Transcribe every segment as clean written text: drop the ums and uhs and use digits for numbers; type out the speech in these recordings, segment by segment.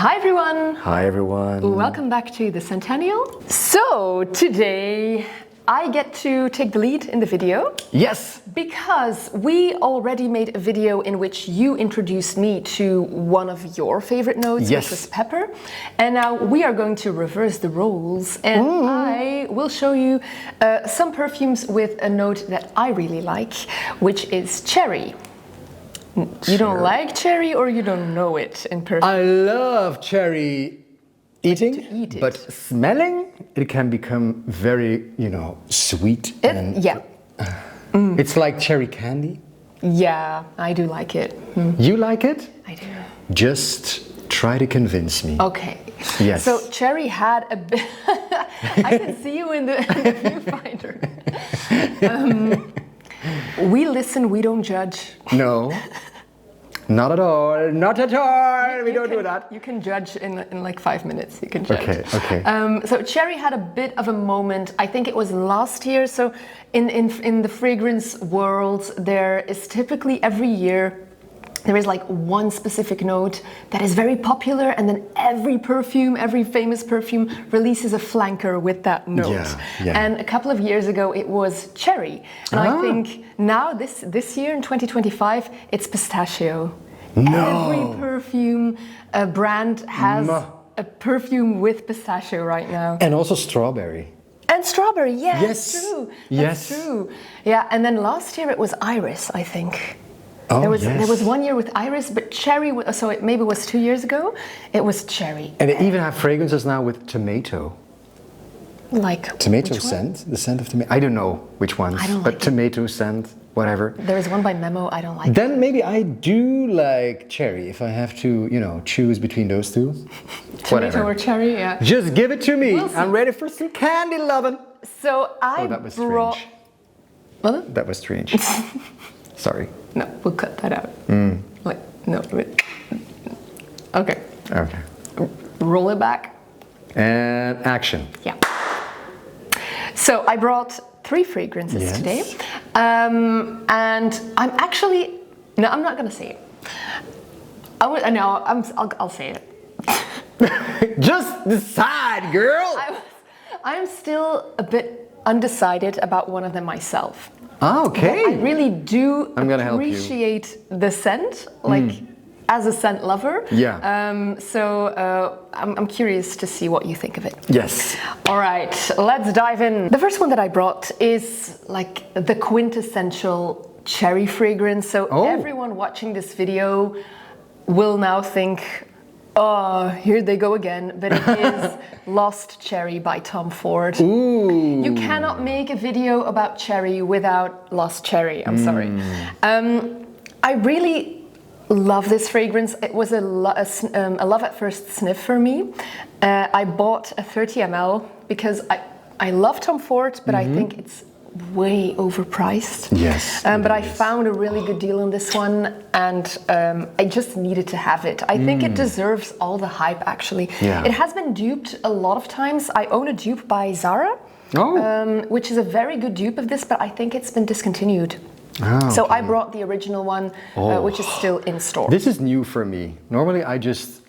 Hi everyone! Hi everyone! Welcome back to the Centennial. So today I get to take the lead in the video. Yes! Because we already made a video in which you introduced me to one of your favorite notes, yes. which was pepper. And now we are going to reverse the roles and I will show you some perfumes with a note that I really like, which is cherry. You don't like cherry or you don't know it in perfume? I love cherry eating, to eat it. But smelling, it can become very, sweet. It's like cherry candy. Yeah, I do like it. You like it? I do. Just try to convince me. Okay. Yes. So cherry had a bit... I can see you in the viewfinder. We listen, we don't judge. No. Not at all. Not at all. We don't do that. You can judge in like 5 minutes. You can judge. Okay. So cherry had a bit of a moment. I think it was last year. So in the fragrance world, there is typically every year there is like one specific note that is very popular, and then every famous perfume releases a flanker with that note. Yeah. And a couple of years ago it was cherry. And I think now this year in 2025 it's pistachio. No. Every perfume brand has a perfume with pistachio right now. And also strawberry. And strawberry, yeah, Yes. that's true. Yes. That's true. Yeah, and then last year it was iris, I think. Oh, there was 1 year with iris, but cherry, so it maybe was 2 years ago, it was cherry. And they even have fragrances now with tomato. Like Tomato scent? The scent of tomato? I don't know which ones, but tomato scent, whatever. There is one by Memo, I don't like. Then maybe I do like cherry if I have to, choose between those two. Tomato or cherry, yeah. Just give it to me. I'm ready for some candy loving. So I that was brought... strange. What? That was strange. Sorry. No, we'll cut that out. Like, no. Okay. Okay. Roll it back. And action. Yeah. So I brought 3 fragrances today. And I'm actually... No, I'm not going to say it. I'll say it. Just decide, girl! I'm still a bit undecided about one of them myself. Ah, okay. But I really do appreciate the scent, like as a scent lover. Yeah. I'm curious to see what you think of it. Yes. All right, let's dive in. The first one that I brought is like the quintessential cherry fragrance. So everyone watching this video will now think, oh, here they go again, but it is Lost Cherry by Tom Ford. Ooh. You cannot make a video about cherry without Lost Cherry, I'm sorry. I really love this fragrance. It was a love at first sniff for me. I bought a 30 ml because I love Tom Ford, but I think it's way overpriced. Yes. But I found a really good deal on this one, and I just needed to have it. I think it deserves all the hype, actually. Yeah. It has been duped a lot of times. I own a dupe by Zara, which is a very good dupe of this, but I think it's been discontinued. So I brought the original one, which is still in store. This is new for me. Normally I just,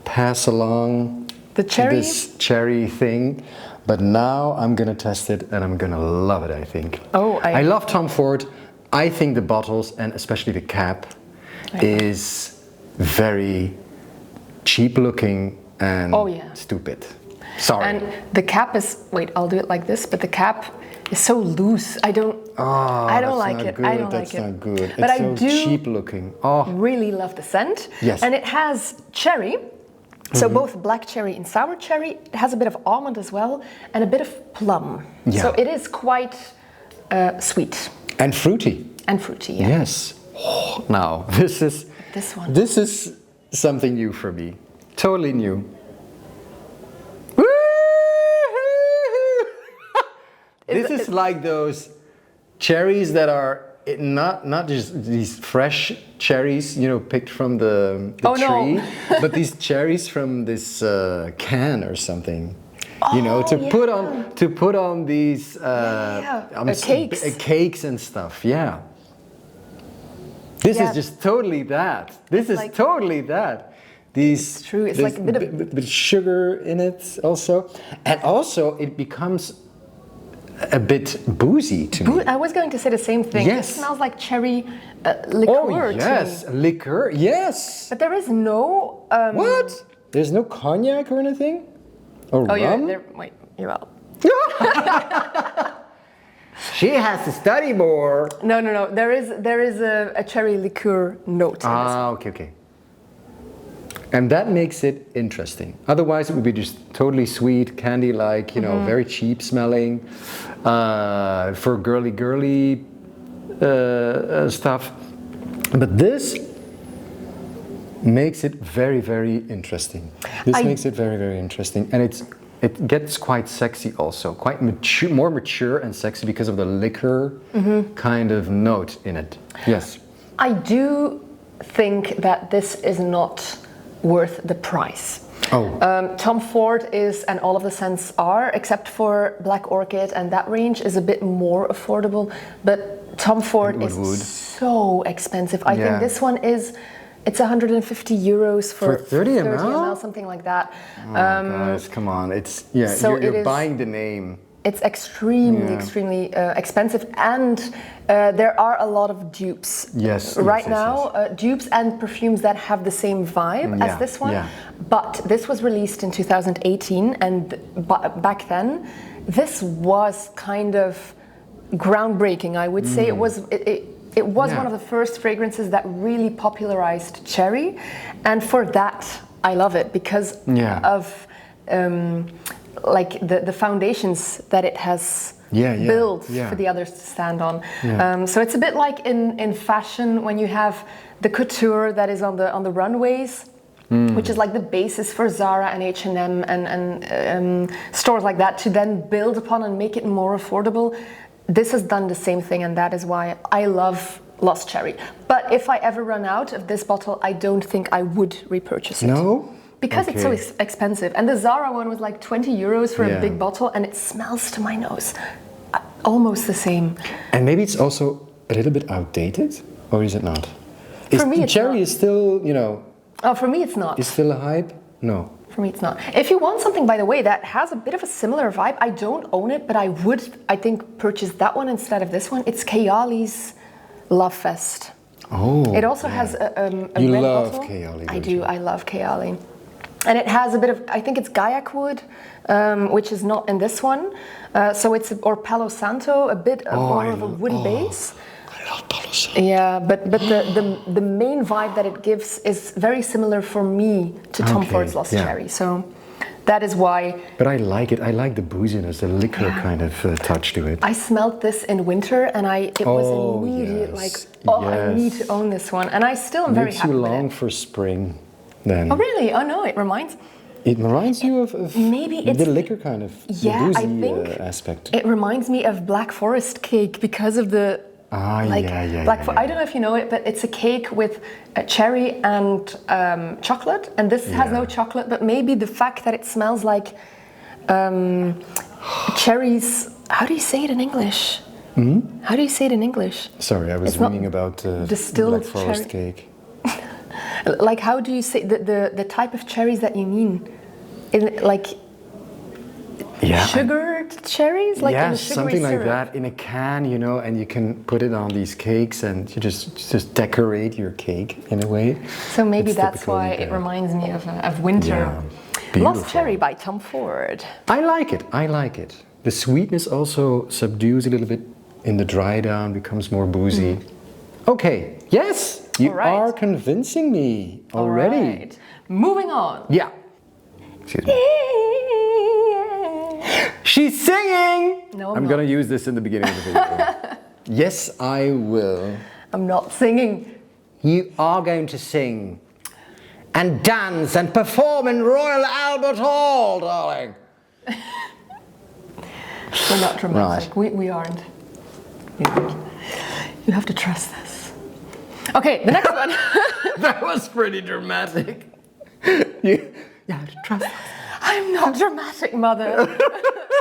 pass along this cherry thing. But now I'm gonna test it and I'm gonna love it, I think. I love Tom Ford. I think the bottles and especially the cap is very cheap looking and stupid. Sorry. And the cap is, wait, I'll do it like this, but the cap is so loose. I don't like it. I don't like it. That's not good. But it's I so cheap looking. Oh. Really love the scent. Yes. And it has cherry. So both black cherry and sour cherry. It has a bit of almond as well, and a bit of plum. Yeah. So it is quite sweet. And fruity. And fruity, yeah. Yes. Oh, now, this is something new for me. Totally new. This is like those cherries that are not just these fresh cherries, picked from the tree, but these cherries from this can or something. To put on these cakes and stuff. Yeah. This is just totally that. This is totally that. These, true. It's like a bit of bit sugar in it also, and also it becomes a bit boozy to me. I was going to say the same thing. Yes. It smells like cherry liqueur. Oh yes, liqueur. Yes. But there is no. What? There's no cognac or anything? Or Oh rum? yeah. Wait. You're out. She has to study more. No. There is a cherry liqueur note. Okay. And that makes it interesting. Otherwise, it would be just totally sweet, candy-like, you know, very cheap smelling, for girly stuff. But this makes it very, very interesting. Makes it very, very interesting, and it gets quite sexy also, quite mature, more mature and sexy because of the liquor kind of note in it. Yes. I do think that this is not worth the price. Tom Ford is, and all of the scents are, except for Black Orchid, and that range is a bit more affordable, but Tom Ford is so expensive. I think this one it's 150 euros for 30 ml, something like that. Oh, guys, come on. It's, so you're buying the name. It's extremely expensive, and there are a lot of dupes. Yes. Right now, dupes and perfumes that have the same vibe as this one. Yeah. But this was released in 2018, and back then, this was kind of groundbreaking. I would say it was one of the first fragrances that really popularized cherry, and for that, I love it because of. Like the foundations that it has built for the others to stand on. So it's a bit like in fashion when you have the couture that is on the runways, which is like the basis for Zara and H&M and stores like that to then build upon and make it more affordable. This has done the same thing, and that is why I love Lost Cherry. But if I ever run out of this bottle, I don't think I would repurchase it. No? Because it's so expensive. And the Zara one was like 20 euros for a big bottle, and it smells to my nose almost the same. And maybe it's also a little bit outdated, or is it not? For me, it's cherry not. Is still, you know... Oh, for me it's not. Is still a hype? No. For me it's not. If you want something, by the way, that has a bit of a similar vibe, I don't own it, but I would, I think, purchase that one instead of this one. It's Kayali's Love Fest. Oh. It also has a you red love bottle. Kayali, I do. I love Kayali. And it has a bit of, I think it's Gaiac wood, which is not in this one. So it's, or Palo Santo, a bit more of a woody base. I love Palo Santo. Yeah, but the main vibe that it gives is very similar for me to Tom Ford's Lost Cherry. So that is why. But I like it. I like the booziness, the liquor kind of touch to it. I smelled this in winter, and it was immediate, I need to own this one. And I still am very happy with it. Makes you long for spring. Then. Oh really? Oh no, it reminds you of maybe it's the liquor kind of boozy I think aspect. It reminds me of Black Forest cake because of the Black I don't know if you know it, but it's a cake with cherry and chocolate, and this has no chocolate, but maybe the fact that it smells like cherries. How do you say it in English? How do you say it in English? Sorry, I was reading about distilled Black Forest cake. Like, how do you say the type of cherries that you mean? Sugared cherries? Like in a sugary something like syrup. that in a can, you know, and you can put it on these cakes and you just decorate your cake in a way. So maybe that's why it reminds me of winter. Yeah, Lost Cherry by Tom Ford. I like it. The sweetness also subdues a little bit in the dry down, becomes more boozy. Okay, yes! You are convincing me already. All right. Moving on. Yeah. Excuse me. She's singing! No, I'm gonna use this in the beginning of the video. Yes, I will. I'm not singing. You are going to sing and dance and perform in Royal Albert Hall, darling. We're not dramatic. Right. We aren't. You have to trust this. Okay, the next one. That was pretty dramatic. You have to trust us. I'm not dramatic, mother.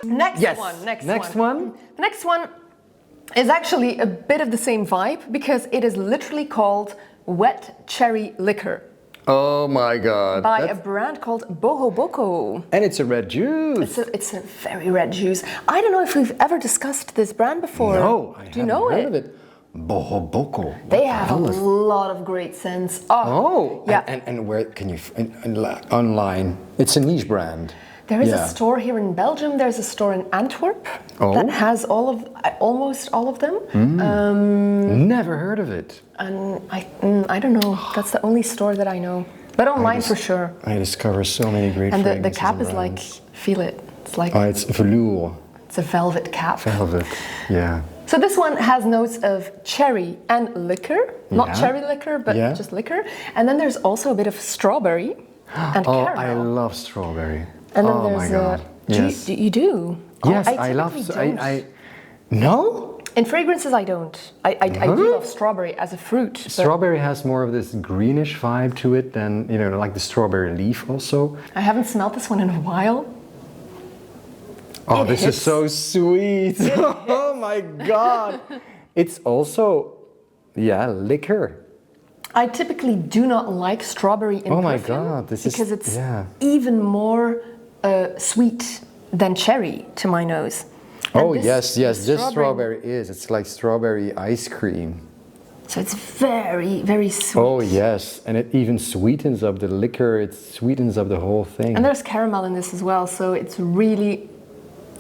Next one. Next one. The next one is actually a bit of the same vibe because it is literally called Wet Cherry Liqueur. Oh my God. By a brand called Boho Boko. And it's a red juice. It's a very red juice. I don't know if we've ever discussed this brand before. No, I Do you know haven't it? heard of it. Boho Boko. They have a lot of great scents. Oh, yeah. And where can you online? It's a niche brand. There is a store here in Belgium. There's a store in Antwerp that has almost all of them. Never heard of it. And I don't know. That's the only store that I know. But online for sure. I discover so many great fragrances. fragrances. And the cap is like, feel it. It's like it's velour. It's a velvet cap. Velvet, yeah. So this one has notes of cherry and liquor. Not cherry liquor, but just liquor. And then there's also a bit of strawberry and caramel. I love strawberry. And then oh there's my God. Yes. You do? Yes, oh, I love. No? In fragrances, I don't. I do love strawberry as a fruit. Strawberry has more of this greenish vibe to it than, like the strawberry leaf also. I haven't smelled this one in a while. Oh, this is so sweet. Oh my God. It's also, liquor. I typically do not like strawberry in perfume. Oh my God. Because it's even more sweet than cherry to my nose. Oh, yes. This strawberry is. It's like strawberry ice cream. So it's very, very sweet. Oh, yes. And it even sweetens up the liquor. It sweetens up the whole thing. And there's caramel in this as well. So it's really...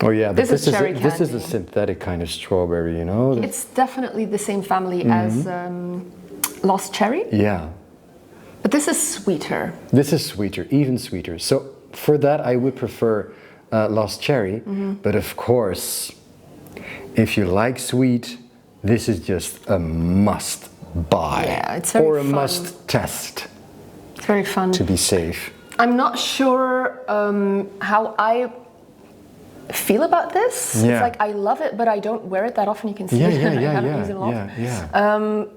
Oh, yeah. This is cherry candy. This is a synthetic kind of strawberry, It's definitely the same family as Lost Cherry. Yeah. But this is sweeter. This is sweeter, even sweeter. So for that, I would prefer Lost Cherry. But of course, if you like sweet, this is just a must buy. Yeah, it's very or a fun. must test. It's very fun. To be safe. I'm not sure how I feel about this. Yeah. It's like I love it, but I don't wear it that often. You can see it. I haven't used it a lot.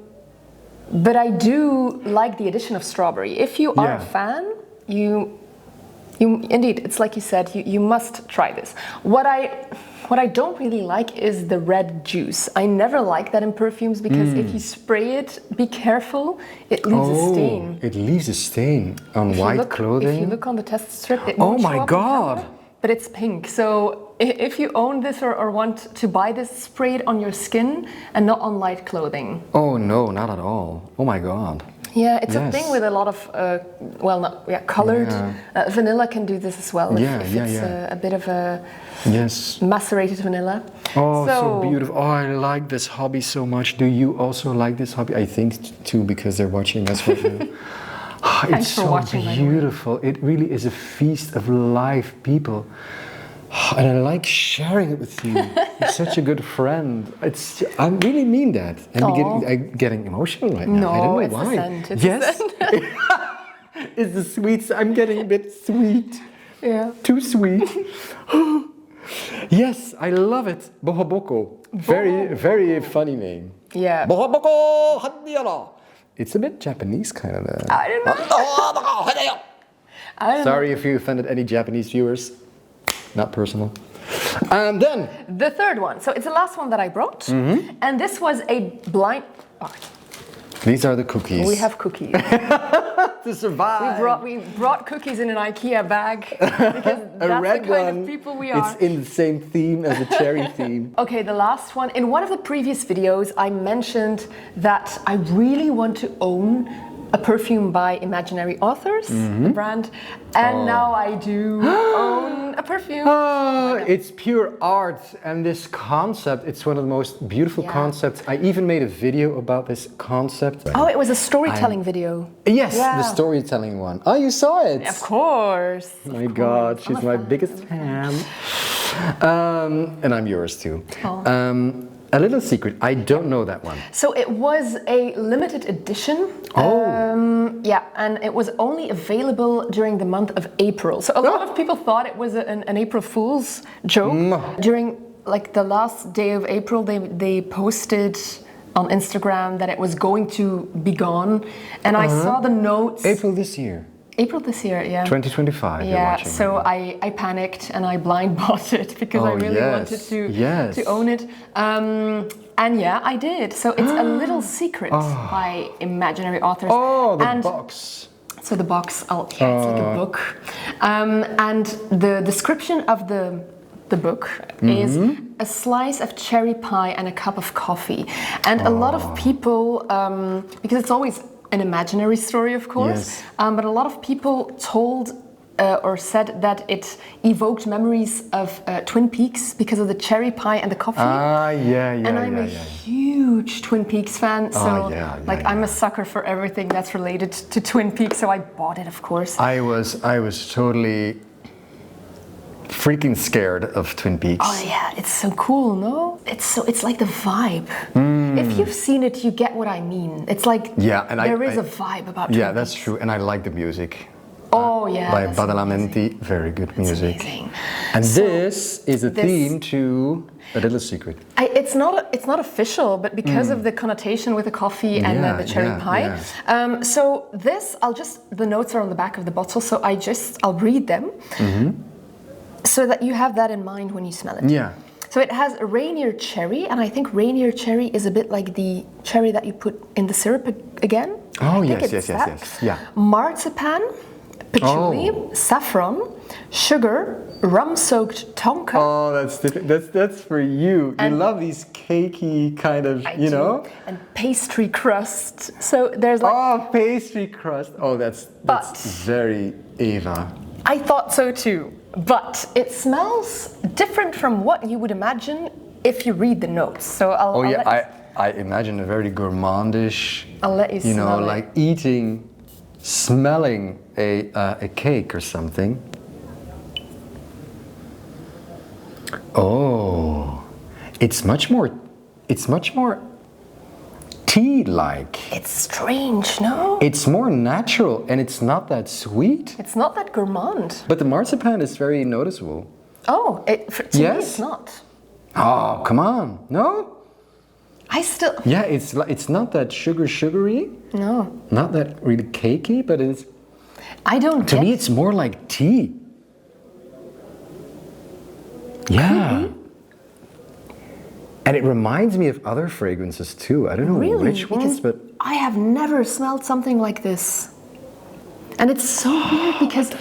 But I do like the addition of strawberry. If you are a fan, you indeed, it's like you said, you must try this. What I don't really like is the red juice. I never like that in perfumes because if you spray it, be careful, it leaves a stain. It leaves a stain on white clothing? If you look on the test strip, it won't show up on camera, but it's pink. So if you own this or want to buy this, spray it on your skin and not on light clothing. Oh no, not at all. Oh my God. Yeah, it's a thing with a lot of, colored. Vanilla can do this as well. If it's a bit of a macerated vanilla. Oh, so beautiful. Oh, I like this hobby so much. Do you also like this hobby? I think too, because they're watching us right now. It's so beautiful. It really is a feast of life, people. And I like sharing it with you. You're such a good friend. I really mean that. I'm getting emotional right now. No, I don't know it's why. the scent. It's yes, the scent. It's the sweet. I'm getting a bit sweet. Yeah. Too sweet. Yes, I love it. Boho Boko. Very, very funny name. Yeah. Boho Boko Hadiara. It's a bit Japanese kind of. I don't know. Sorry if you offended any Japanese viewers. Not personal. And then the third one. So it's the last one that I brought, and this was a blind. Oh. These are the cookies. We have cookies to survive. We brought cookies in an IKEA bag because that's the kind of people we are. It's in the same theme as the cherry theme. Okay, the last one. In one of the previous videos, I mentioned that I really want to own a perfume by imaginary authors, the brand, and now I do own a perfume. Oh, it's pure art, and this concept, it's one of the most beautiful concepts. I even made a video about this concept. Oh, it was a storytelling video. Yes, the storytelling one. Oh, you saw it? Of course. Oh my God, she's my biggest fan. And I'm yours too. A little secret, I don't know that one. So it was a limited edition. And it was only available during the month of April. So a lot of people thought it was an April Fool's joke. During like the last day of April, they posted on Instagram that it was going to be gone. And I saw the notes. April this year. April this year, yeah. 2025. Yeah, so I panicked and I blind bought it because I really wanted to own it. And yeah, I did. So it's a little secret by imaginary authors. Oh, the box. So the box, it's like a book. And the description of the book is a slice of cherry pie and a cup of coffee. And a lot of people, because it's always an imaginary story, of course, but a lot of people told or said that it evoked memories of Twin Peaks because of the cherry pie and the coffee. And I'm a huge Twin Peaks fan, so I'm a sucker for everything that's related to Twin Peaks, so I bought it, of course. I was totally freaking scared of Twin Peaks. Oh yeah, it's so cool, no? It's like the vibe. If you've seen it, you get what I mean. It's like there is a vibe about Twin Peaks. Yeah, that's true, and I like the music. Oh yeah, by Badalamenti, very good music. That's amazing. And so this is a theme to a little secret. It's not official, but because of the connotation with the coffee and the cherry pie. So this, the notes are on the back of the bottle, so I'll read them, so that you have that in mind when you smell it. Yeah. So it has a Rainier cherry, and I think Rainier cherry is a bit like the cherry that you put in the syrup again. Oh yes. Yeah. Marzipan, patchouli, saffron, sugar, rum-soaked tonka. Oh, that's different. That's for you. You love these cakey kind of, I do. And pastry crust. So there's like pastry crust. Oh, that's very Eva. I thought so too. But it smells different from what you would imagine if you read the notes. So I imagine a very gourmandish. I'll let you smell it. Like smelling a cake or something. Oh, it's much more tea-like. It's strange, no? It's more natural and it's not that sweet. It's not that gourmand. But the marzipan is very noticeable. Oh, to me it's not. Oh, come on, no? Yeah, it's not that sugary. No. Not that really cakey, but it's. To me, it's more like tea. Yeah. And it reminds me of other fragrances too. I don't know which ones, but I have never smelled something like this. And it's so weird because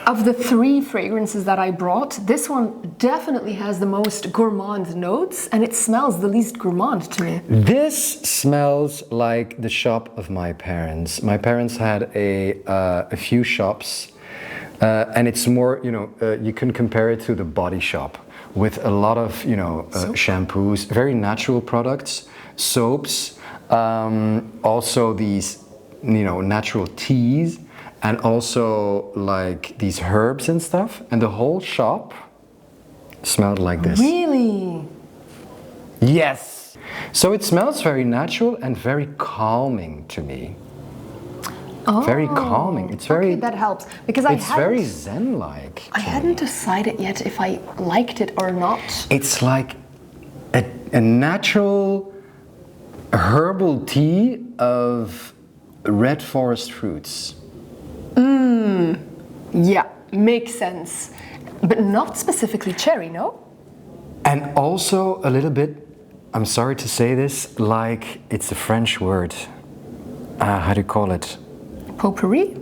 of the 3 fragrances that I brought, this one definitely has the most gourmand notes, and it smells the least gourmand to me. This smells like the shop of my parents. My parents had a few shops, and it's more, you can compare it to the Body Shop with a lot of, shampoos, very natural products, soaps, also these, natural teas. And also like these herbs and stuff, and the whole shop smelled like this. Really? Yes. So it smells very natural and very calming to me. Oh, very calming. It's very. Okay, that helps because it's very zen-like. I hadn't decided yet if I liked it or not. It's like a natural herbal tea of red forest fruits. Yeah, makes sense. But not specifically cherry, no? And also a little bit, I'm sorry to say this, like it's a French word. How do you call it? Potpourri?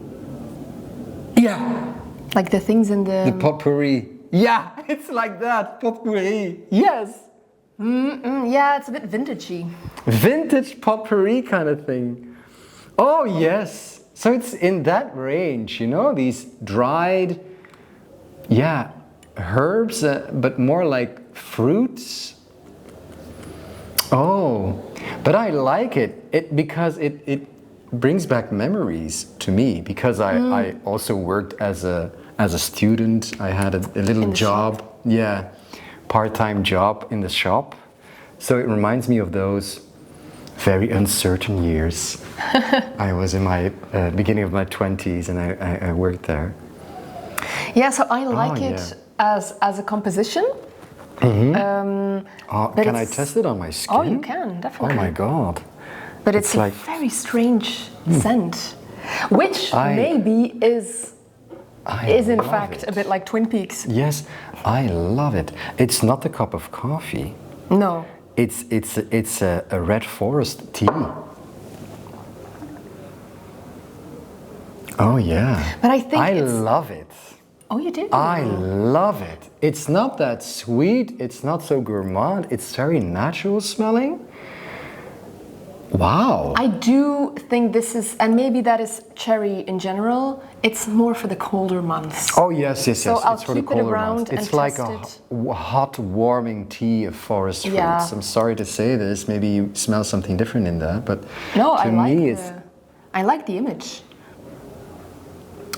Yeah. Like the things in the... The potpourri. Yeah, it's like that, potpourri. Yes. Yeah, it's a bit vintagey. Vintage potpourri kind of thing. Oh, yes. So it's in that range, these dried, herbs, but more like fruits. Oh, but I like it because it brings back memories to me, because I also worked as a student. I had a little job, part-time job in the shop. So it reminds me of those very uncertain years. I was in my beginning of my 20s, and I worked there. Yeah, so I like it as a composition. Can I test it on my skin? Oh, you can, definitely. Oh my God. But it's like a very strange scent, which maybe is in fact a bit like Twin Peaks. Yes, I love it. It's not a cup of coffee. No. It's a red forest tea. Oh yeah. But I think I love it. Oh, you do? I love it. It's not that sweet, it's not so gourmand, it's very natural smelling. Wow. I do think this is, and maybe that is cherry in general, it's more for the colder months. Oh yes, yes, so yes. I'll it's for the keep it colder around months. It's and like test a hot, warming tea of forest fruits. Yeah. I'm sorry to say this, maybe you smell something different in that, but no, to me I like the image.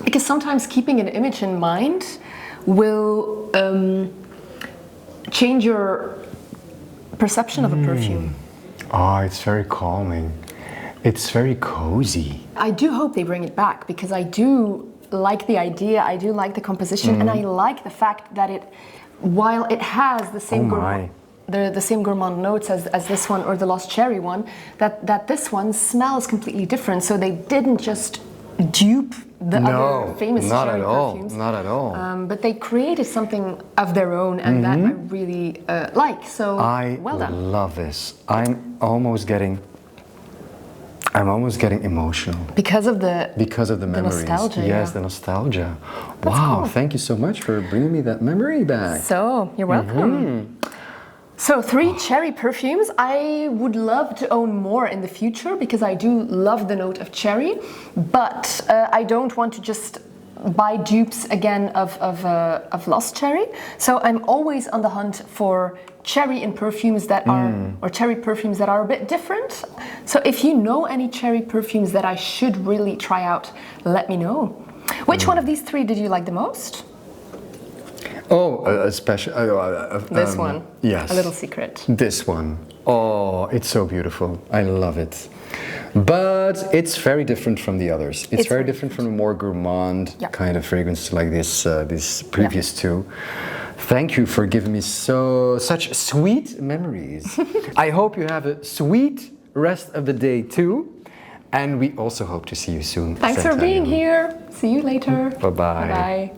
Because sometimes keeping an image in mind will change your perception of a perfume. Oh, it's very calming. It's very cozy. I do hope they bring it back because I do like the idea, I do like the composition, and I like the fact that it, while it has the same the same gourmand notes as this one or the Lost Cherry one, that this one smells completely different. So they didn't just dupe the other famous cherry perfumes. Not at all. But they created something of their own, and that I really like. So well done. I love this. I'm almost getting emotional because of the memories. nostalgia. Yes, the nostalgia. That's wow! cool. Thank you so much for bringing me that memory back. So you're welcome. So 3 cherry perfumes. I would love to own more in the future because I do love the note of cherry, but I don't want to just buy dupes again of Lost Cherry. So I'm always on the hunt for cherry in perfumes that are, or cherry perfumes that are a bit different. So if you know any cherry perfumes that I should really try out, let me know. Which one of these 3 did you like the most? Oh, especially this one. Yes. A little secret. This one. Oh, it's so beautiful. I love it. But it's very different from the others. It's very different from the more gourmand kind of fragrance like this these previous 2. Thank you for giving me such sweet memories. I hope you have a sweet rest of the day too. And we also hope to see you soon. Thanks for being here. See you later. Bye-bye. Bye-bye.